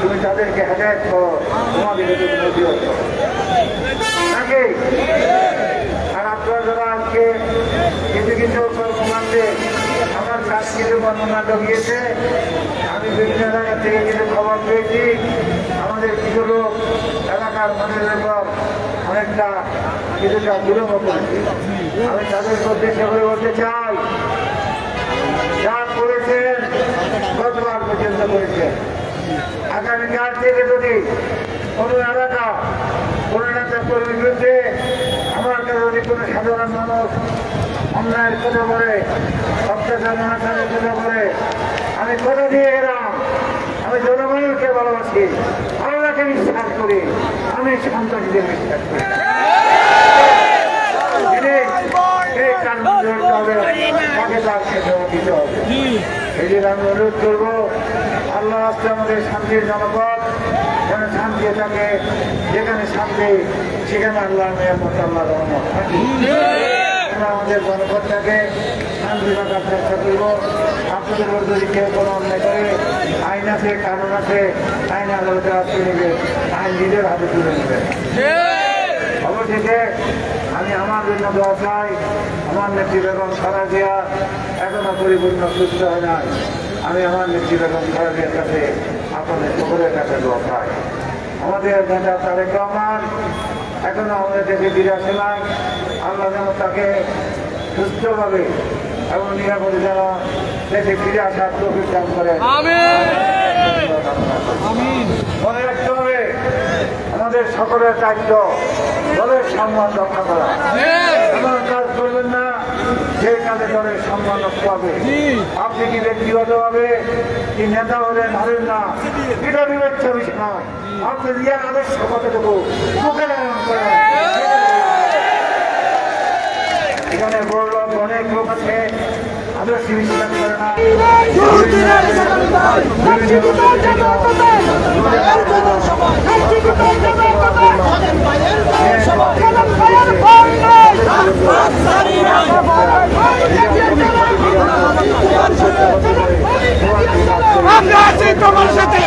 তুমি তাদেরকে হেদায়েত করো, তোমাদেরকে তুমি নসিহত করো নাকি? আর আপনারা যারা আজকে কিছু কিছু কর্মকাণ্ডে আমার কাজ কিছু কর্মকাণ্ড গিয়েছে, আমি বিভিন্ন জায়গা থেকে কিছু খবর পেয়েছি, আমাদের কিছু লোক এলাকার মানুষের উপর অনেকটা কিছুটা জুলুম করেছি। আমি তাদেরকে উদ্দেশ্য করে বলতে চাই, যা করেছেন গতবার পর্যন্ত করেছেন, আগামীকাল থেকে যদি কোনো এলাকা কোনো নেতা কর্মীর বিরুদ্ধে আমার কাছে যদি কোনো সাধারণ মানুষ অন্যায়ের কথা বলে, অত্যাচার অনাচারের কথা বলে, আমি কথা দিয়ে গেলাম, আমি জনগণকে ভালোবাসি, আল্লাহকে বিশ্বাস করি, আমি সন্ত্রাসীদের বিশ্বাস করি। এই কাজ হবে তাকে তাকে জবাব দিতে হবে। এই জন্য আমি অনুরোধ করবো, আল্লাহ রাস্তায় আমাদের শান্তির জনপদ যেন শান্তি থাকে, যেখানে শান্তি সেখানে আল্লাহ নিয়ামত, আল্লাহ রহমত। আমরা আমাদের জনপদটাকে শান্তি রাখার চেষ্টা করবো। আপনাদের উপর যদি কেউ কোনো অন্যায় করে, আইন আছে, কানুন আছে, আইন আদালতে আসতে নেবে, আইন নিজের হাতে তুলে নেবে। অবশেষে আমি আমার জন্য দোয়া চাই, আমার নেত্রী বেগম খালেদা জিয়া এখনো পরিপূর্ণ সুস্থ হয় না, আমি আমার নেত্রী বেগম খালেদা জিয়ার কাছে আপনাদের সকলের কাছে দোয়া চাই। আমাদের নেতা তারেক রহমান এখনো আমাদের দেশে ফিরে আসে নাই, আল্লাহ যেন তাকে সুস্থভাবে এবং নিরাপদে যেন দেশে ফিরে আসার তৌফিক দান করেন। মনে রাখতে হবে, আমাদের সকলের দায়িত্ব দলের সম্মান রক্ষা করা। এমন কাজ করবেন না যে কাজে দলের সম্মান রক্ষা হবে। আপনি কি ব্যক্তিগতভাবে কি নেতা হলেন হলেন না, এটা বিবেচ্য বিষয় নয়। আপনি রিয়ার আদর্শ কতটুকু মুখে ধারণ করেন। এখানে বড় লোক অনেক লোক আছে, আদর্শ বিশ্বাস করে না, আমরা আছি তোমার সাথে।